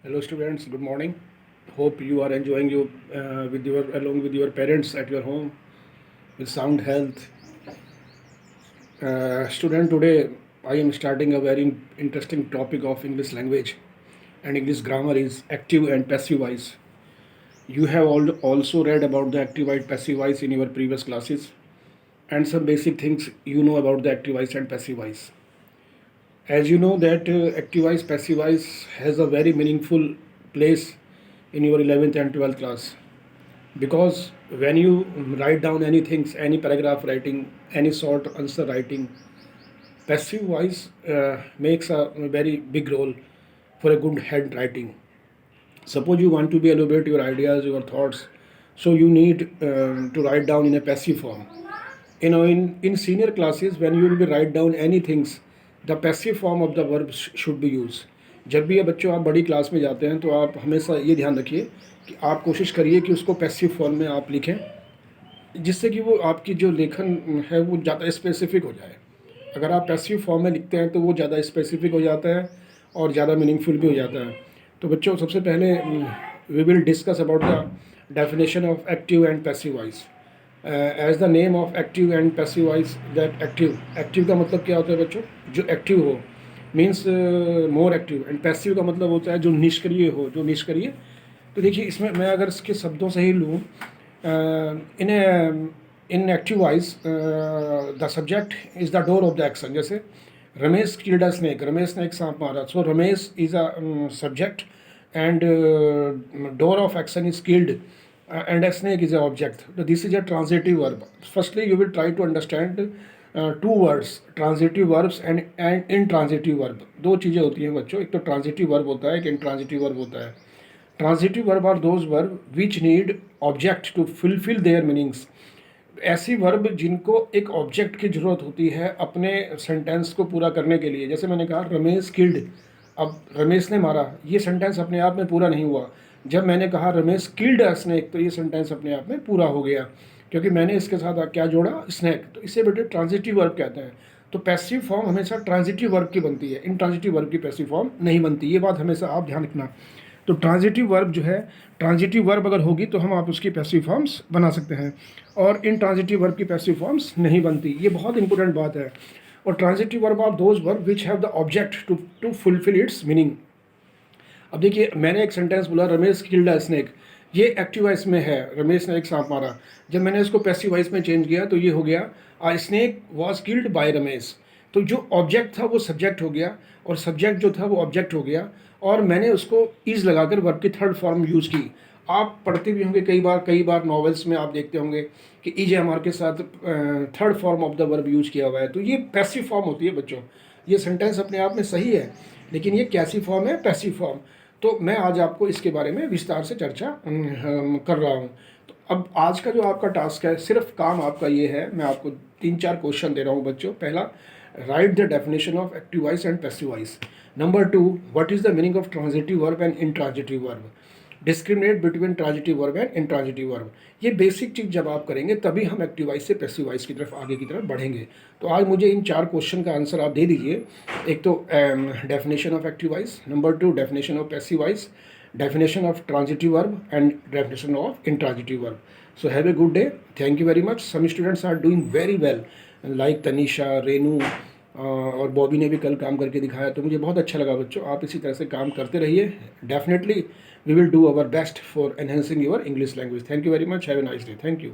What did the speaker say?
Hello, students. Good morning. Hope you are enjoying you with your along with your parents at your home with sound health. Student, today I am starting a very interesting topic of English language and English grammar is active and passive voice. You have also read about the active voice, passive voice in your previous classes, and some basic things you know about the active voice and passive voice. As you know that active voice, passive voice has a very meaningful place in your 11th and 12th class, because when you write down anything, any paragraph writing, any short answer writing, passive voice makes a very big role for a good handwriting. Suppose you want to be elaborate your ideas, your thoughts, so you need to write down in a passive form. In senior classes, when you will be write down any things, the passive form of the verb should be used. जब भी ये बच्चों आप बड़ी class में जाते हैं तो आप हमेशा ये ध्यान रखिए कि आप कोशिश करिए कि उसको पैसिव फॉर्म में आप लिखें, जिससे कि वो आपकी जो लेखन है वो ज़्यादा स्पेसिफिक हो जाए। अगर आप पैसिव फॉर्म में लिखते हैं तो वो ज़्यादा स्पेसिफिक हो जाता है और ज़्यादा मीनिंगफुल भी हो जाता है। तो बच्चों, सबसे पहले we will discuss about the definition of active and passive voice. As the name of active and passive voice, that active का मतलब क्या होता है बच्चों? जो एक्टिव हो, means more active, and passive का मतलब होता है जो निष्क्रिय हो, जो निष्क्रिय। तो देखिए, इसमें मैं अगर इसके शब्दों से ही लूँ, in active voice the subject is the doer of the action. जैसे Ramesh killed a snake, Ramesh ने एक सांप मारा, so Ramesh is a subject and doer of action is killed and a snake is an object. So this is a transitive verb. Firstly, you will try to understand two words, transitive verbs and intransitive verb. दो चीज़ें होती हैं बच्चों, एक तो transitive verb होता है, एक intransitive verb होता है. Transitive verb are those verb which need object to fulfill their meanings. ऐसी वर्ब जिनको एक ऑब्जेक्ट की ज़रूरत होती है अपने सेंटेंस को पूरा करने के लिए। जैसे मैंने कहा रमेश किल्ड, अब रमेश ने मारा, ये सेंटेंस अपने आप में पूरा नहीं हुआ। जब मैंने कहा रमेश किल्ड अ स्नैक, तो ये सेंटेंस अपने आप में पूरा हो गया, क्योंकि मैंने इसके साथ क्या जोड़ा? स्नैक। तो इसे बेटे ट्रांजिटिव वर्ब कहते हैं। तो पैसिव फॉर्म हमेशा ट्रांजिटिव वर्ब की बनती है, इंट्रांजिटिव वर्ब की पैसिव फॉर्म नहीं बनती। ये बात हमेशा आप ध्यान रखना। तो ट्रांजिटिव वर्ब जो है, ट्रांजिटिव वर्ब अगर होगी तो हम आप उसकी पैसिव फॉर्म्स बना सकते हैं, और इन ट्रांजिटिव वर्ब की पैसिव फॉर्म्स नहीं बनती। ये बहुत इंपॉर्टेंट बात है। और transitive verb are those verb which have the object to fulfil its meaning. अब देखिए, मैंने एक सेंटेंस बोला रमेश किल्ड अ स्नेक, ये एक्टिव वॉइस में है, रमेश ने एक सांप मारा। जब मैंने इसको पैसिव वॉइस में चेंज किया तो ये हो गया a snake was killed by Ramesh. तो जो ऑब्जेक्ट था वो सब्जेक्ट हो गया, और सब्जेक्ट जो था वो ऑब्जेक्ट हो गया, और मैंने उसको इज लगाकर वर्ब की थर्ड फॉर्म यूज़ की। आप पढ़ते भी होंगे कई बार नॉवेल्स में आप देखते होंगे कि इज एम आर के साथ third form of the verb use किया हुआ है। तो ये पैसिव फॉर्म होती है बच्चों। ये सेंटेंस अपने आप में सही है, लेकिन ये कैसी फॉर्म है? Passive form. तो मैं आज आपको इसके बारे में विस्तार से चर्चा कर रहा हूँ। तो अब आज का जो आपका टास्क है, सिर्फ काम आपका ये है, मैं आपको 3-4 क्वेश्चन दे रहा हूँ बच्चों। पहला, right the definition of active voice and passive voice. Number 2, what is the meaning of transitive verb and intransitive verb. Discriminate between transitive verb and intransitive verb. ये बेसिक चीज़ जब आप करेंगे तभी हम एक्टिव वॉइस से पैसिव वॉइस की तरफ आगे की तरफ बढ़ेंगे। तो आज मुझे इन 4 क्वेश्चन का आंसर आप दे दीजिए। एक तो definition of active voice, number 2 definition of passive voice, definition of transitive verb and definition of intransitive verb. So have a good day. Thank you very much. Some students are doing very well, like Tanisha, Renu और बॉबी ने भी कल काम करके दिखाया, तो मुझे बहुत अच्छा लगा बच्चों। आप इसी तरह से काम करते रहिए। Definitely we will do our best for enhancing your English language. Thank you very much. Have a nice day. Thank you.